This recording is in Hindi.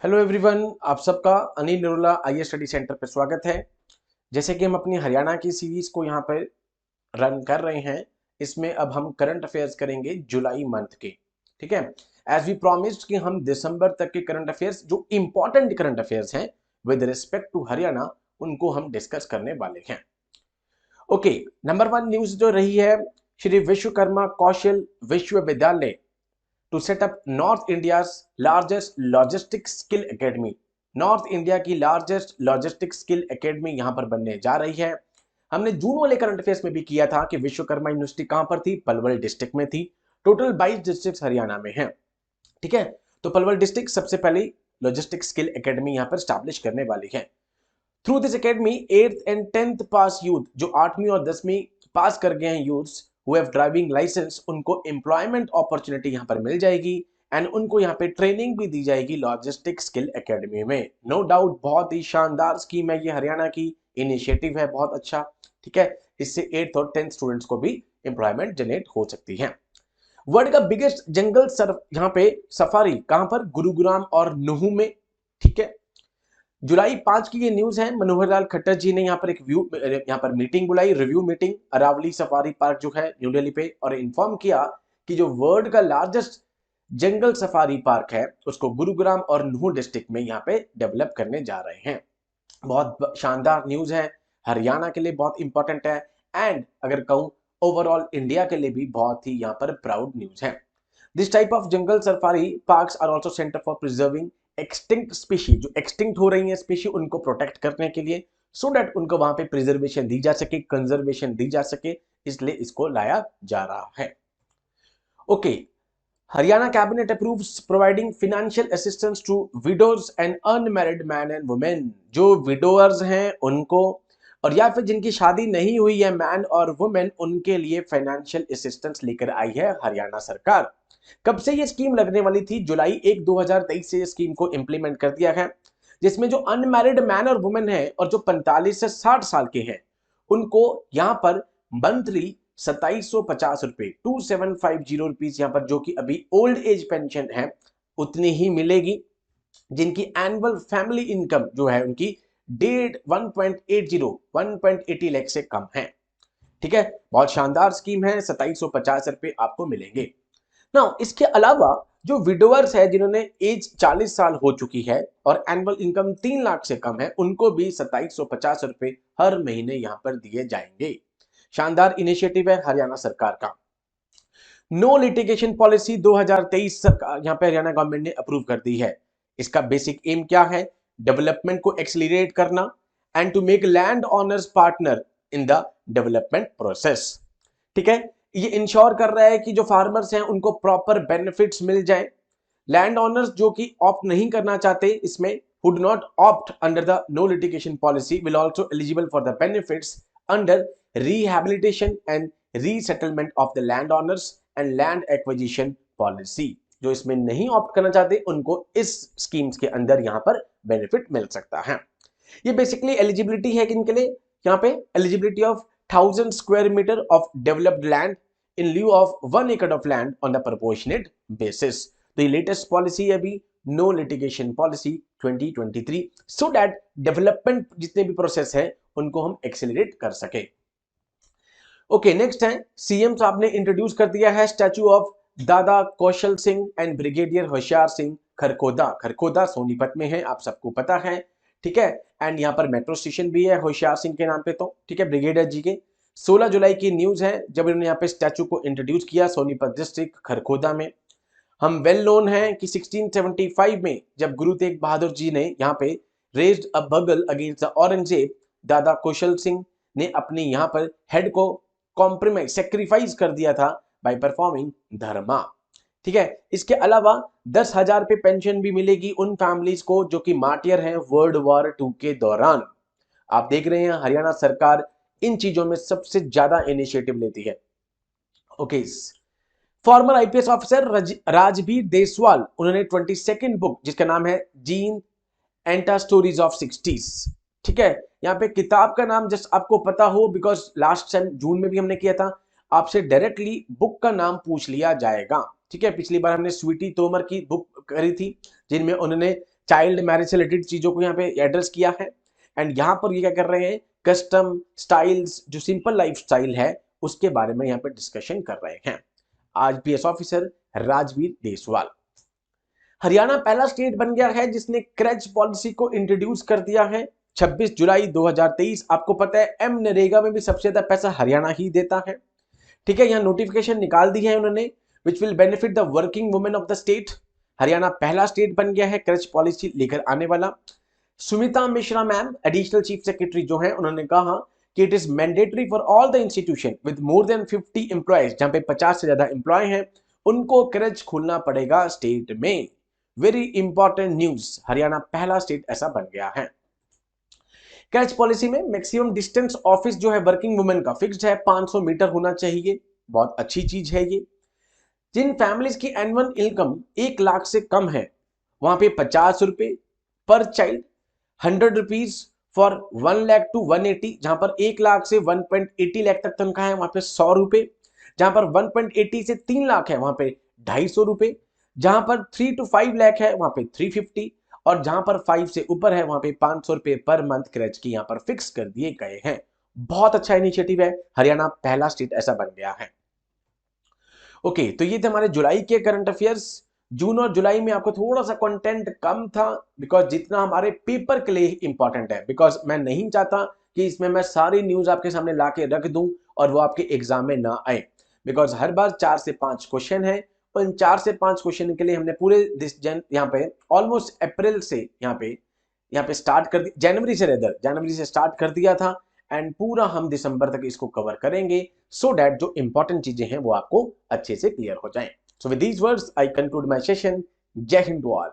हेलो एवरीवन, आप सबका Anil Narula IAS study centre पर स्वागत है। जैसे कि हम अपनी हरियाणा की सीरीज को यहाँ पर रन कर रहे हैं, इसमें अब हम करंट अफेयर्स करेंगे जुलाई मंथ के। ठीक है, एज वी प्रॉमिस्ड कि हम दिसंबर तक के करंट अफेयर्स, जो इंपॉर्टेंट करंट अफेयर्स हैं विद रिस्पेक्ट टू हरियाणा, उनको हम डिस्कस करने वाले हैं। ओके, नंबर वन न्यूज जो रही है, Shri Vishwakarma Kaushal Vishwavidyalaya to set up North India's largest logistic skill academy. North India की लार्जेस्ट लॉजिस्टिक स्किल एकेडमी यहां पर बनने जा रही है। हमने जून वाले करंट अफेयर्स में भी किया था कि विश्वकर्मा यूनिवर्सिटी कहां पर थी, पलवल डिस्ट्रिक्ट में थी। टोटल 22 डिस्ट्रिक्ट हरियाणा में है। ठीक है, तो पलवल डिस्ट्रिक्ट सबसे पहले लॉजिस्टिक स्किल एकेडमी यहां पर स्टैब्लिश करने वाली है। Through this academy 8th and 10th pass youth, जो 8वीं और 10वीं पास कर गए हैं youths who have driving licence, उनको एम्प्लॉयमेंट अपॉर्चुनिटी यहां पर मिल जाएगी एंड उनको यहां पे ट्रेनिंग भी दी जाएगी लॉजिस्टिक स्किल एकेडमी में। नो डाउट बहुत ही शानदार स्कीम है ये, हरियाणा की इनिशिएटिव है, बहुत अच्छा। ठीक है, इससे 8th और 10th स्टूडेंट्स को भी एम्प्लॉयमेंट जनरेट हो सकती है। वर्ल्ड का बिगेस्ट जंगल सर यहाँ पे सफारी कहां पर, गुरुग्राम और नुहू में। ठीक है, जुलाई 5 की ये न्यूज है। मनोहर लाल खट्टर जी ने यहाँ पर यहाँ पर मीटिंग बुलाई, review meeting, Aravali safari park जो है न्यू दिल्ली पे, और इन्फॉर्म किया कि जो वर्ल्ड का लार्जेस्ट जंगल सफारी पार्क है उसको गुरुग्राम और नुहू डिस्ट्रिक्ट में यहाँ पे डेवलप करने जा रहे हैं। बहुत शानदार न्यूज है, हरियाणा के लिए बहुत इंपॉर्टेंट है एंड अगर कहूं ओवरऑल इंडिया के लिए भी बहुत ही यहाँ पर प्राउड न्यूज है। This type of jungle safari parks are also centre for preserving extinct species, जो एक्सटिंक्ट हो रही है स्पीशी, उनको प्रोटेक्ट करने के लिए, सो दैट उनको वहां पे प्रिजर्वेशन दी जा सके, कंजर्वेशन दी जा सके, इसलिए इसको लाया जा रहा है। Okay, Haryana cabinet approves providing financial assistance to widows and unmarried man and women. जो विडोअर्स हैं उनको, और या फिर जिनकी शादी नहीं हुई है, मैन और वुमेन, उनके लिए फाइनेंशियल असिस्टेंस लेकर आई है हरियाणा सरकार। कब से ये स्कीम लगने वाली थी? जुलाई 1 2023 से स्कीम को इंप्लीमेंट कर दिया है, जिसमें जो अनमैरिड मैन और वुमेन है और जो 45 से 60 साल के हैं, उनको यहां पर मंथली 2750 रुपए, 2750 रुपीज यहाँ पर, जो कि अभी ओल्ड एज पेंशन है, उतनी ही मिलेगी। जिनकी एनुअल फैमिली इनकम जो है उनकी 1.80 लाख से कम है। ठीक है, बहुत शानदार स्कीम है, 2750 रुपए आपको मिलेंगे ना। इसके अलावा जो विडोअर्स है जिन्होंने एज 40 साल हो चुकी है और एनुअल इनकम 3 लाख से कम है, उनको भी 2750 रुपए हर महीने यहां पर दिए जाएंगे। शानदार इनिशिएटिव है हरियाणा सरकार का। नो लिटिगेशन पॉलिसी 2023 यहां पे हरियाणा गवर्नमेंट ने अप्रूव कर दी है। इसका बेसिक एम क्या है? डेवलपमेंट को एक्सीलरेट करना and to make land owners partner in the development process. ठीक है, ये इंश्योर कर रहा है कि जो फार्मर्स हैं उनको प्रॉपर बेनिफिट्स मिल जाए। लैंड ओनर्स जो कि ऑप्ट नहीं करना चाहते इसमें, who do not opt under the no litigation policy will also eligible for the benefits under rehabilitation and resettlement of the landowners and land acquisition policy। जो इसमें नहीं ऑप्ट करना चाहते उनको इस स्कीम्स के अंदर यहां पर बेनिफिट मिल सकता है। ये बेसिकली एलिजिबिलिटी है किन के लिए? यहाँ पे eligibility of 1000 square metre of developed land in lieu of 1 एकड़ of land on the proportionate basis. तो ये लेटेस्ट पॉलिसी है अभी, no litigation policy 2023, so that development जितने भी प्रोसेस है उनको हम एक्सेलरेट कर सके। ओके, नेक्स्ट है, सीएम साहब ने इंट्रोड्यूस कर दिया है स्टैचू ऑफ दादा कौशल सिंह एंड ब्रिगेडियर होशियार सिंह खरखोदा। खरखोदा सोनीपत में है, आप सबको पता है। ठीक है, एंड यहाँ पर मेट्रो स्टेशन भी है होशियार सिंह के नाम पे। तो ठीक है, ब्रिगेडियर जी के 16 जुलाई की न्यूज है जब इन्होंने यहाँ पे स्टैचू को इंट्रोड्यूस किया सोनीपत डिस्ट्रिक्ट खरखोदा में। हम वेल नोन है कि 1675 में जब गुरु तेग बहादुर जी ने यहाँ पे रेज्ड अ बगल अगेंस्ट द औरंगजेब, दादा कौशल सिंह ने अपने यहाँ पर हेड को कॉम्प्रोमाइज, सेक्रीफाइस कर दिया था बाय परफॉर्मिंग धर्मा। ठीक है, इसके अलावा 10,000 पे पेंशन भी मिलेगी उन फैमिलीज को जो कि मार्टियर हैं वर्ल्ड वॉर 2 के दौरान। आप देख रहे हैं हरियाणा सरकार इन चीजों में सबसे ज्यादा इनिशिएटिव लेती है। Okay, farmer IPS officer Rajveer Deswal, उन्होंने 22nd बुक जिसका नाम है जीन एंटा स्टोरीज ऑफ 60s। ठीक है, यहाँ पे किताब का नाम जस्ट आपको पता हो, बिकॉज लास्ट टाइम जून में भी हमने किया था, आपसे डायरेक्टली बुक का नाम पूछ लिया जाएगा। ठीक है, पिछली बार हमने स्वीटी तोमर की बुक करी थी जिनमें उन्होंने चाइल्ड मैरिज से रिलेटेड चीजों को यहाँ पे एड्रेस किया है। एंड यहाँ पर ये क्या कर रहे हैं, कस्टम स्टाइल्स, जो सिंपल लाइफ स्टाइल है उसके बारे में यहाँ पे डिस्कशन कर रहे हैं। IPS officer Rajveer Deswal. हरियाणा पहला स्टेट बन गया है जिसने क्रच पॉलिसी को इंट्रोड्यूस कर दिया है 26 जुलाई 2023। आपको पता है एम नरेगा में भी सबसे ज्यादा पैसा हरियाणा ही देता है। ठीक है, यहाँ नोटिफिकेशन निकाल दी है उन्होंने, which will benefit the working women of the state. Haryana पहला स्टेट बन गया है क्रच पॉलिसी लेकर आने वाला। Sumita Mishra ma'am additional chief secretary जो है, उन्होंने कहा कि it is mandatory for all the institution with more than 50 employees, जहां पे 50 से ज्यादा एम्प्लॉय हैं उनको क्रच खोलना पड़ेगा स्टेट में। वेरी इंपॉर्टेंट न्यूज, हरियाणा पहला स्टेट ऐसा बन गया है। क्रच पॉलिसी में मैक्सिमम डिस्टेंस ऑफिस जो है वर्किंग वुमेन का फिक्स्ड है, 500 मीटर होना चाहिए। बहुत अच्छी चीज है ये। जिन फैमिलीज की एनुअल इनकम 1 लाख से कम है वहां पे 50 रुपए पर child, 100 rupees for 1 lakh to 180, जहां पर 1 लाख से 1.80 लाख तक तनख्वाह है वहां पे 100 रुपए, जहां पर 1.80 से 3 लाख है वहां पे 250 रुपए, जहां पर 3 टू 5 लाख है वहां पे 350, और जहां पर 5 से ऊपर है वहां पे 500 रुपए पर मंथ क्रच की यहां पर फिक्स कर दिए गए हैं। बहुत अच्छा इनिशिएटिव है, हरियाणा पहला स्टेट ऐसा बन गया है। ओके, तो ये थे हमारे जुलाई के करंट अफेयर्स। जून और जुलाई में आपको थोड़ा सा कंटेंट कम था, बिकॉज जितना हमारे पेपर के लिए इंपॉर्टेंट है, बिकॉज मैं नहीं चाहता कि इसमें मैं सारी न्यूज आपके सामने ला के रख दूं और वो आपके एग्जाम में ना आए, बिकॉज हर बार 4 से 5 क्वेश्चन है और इन 4 से 5 क्वेश्चन के लिए हमने पूरे यहाँ पे ऑलमोस्ट अप्रैल से यहाँ पे स्टार्ट कर दिया, जनवरी से स्टार्ट कर दिया था, एंड पूरा हम दिसंबर तक इसको कवर करेंगे, सो डैट जो इंपॉर्टेंट चीजें हैं वो आपको अच्छे से क्लियर हो जाएं। So with these words I conclude my session. जय हिंद टू ऑल।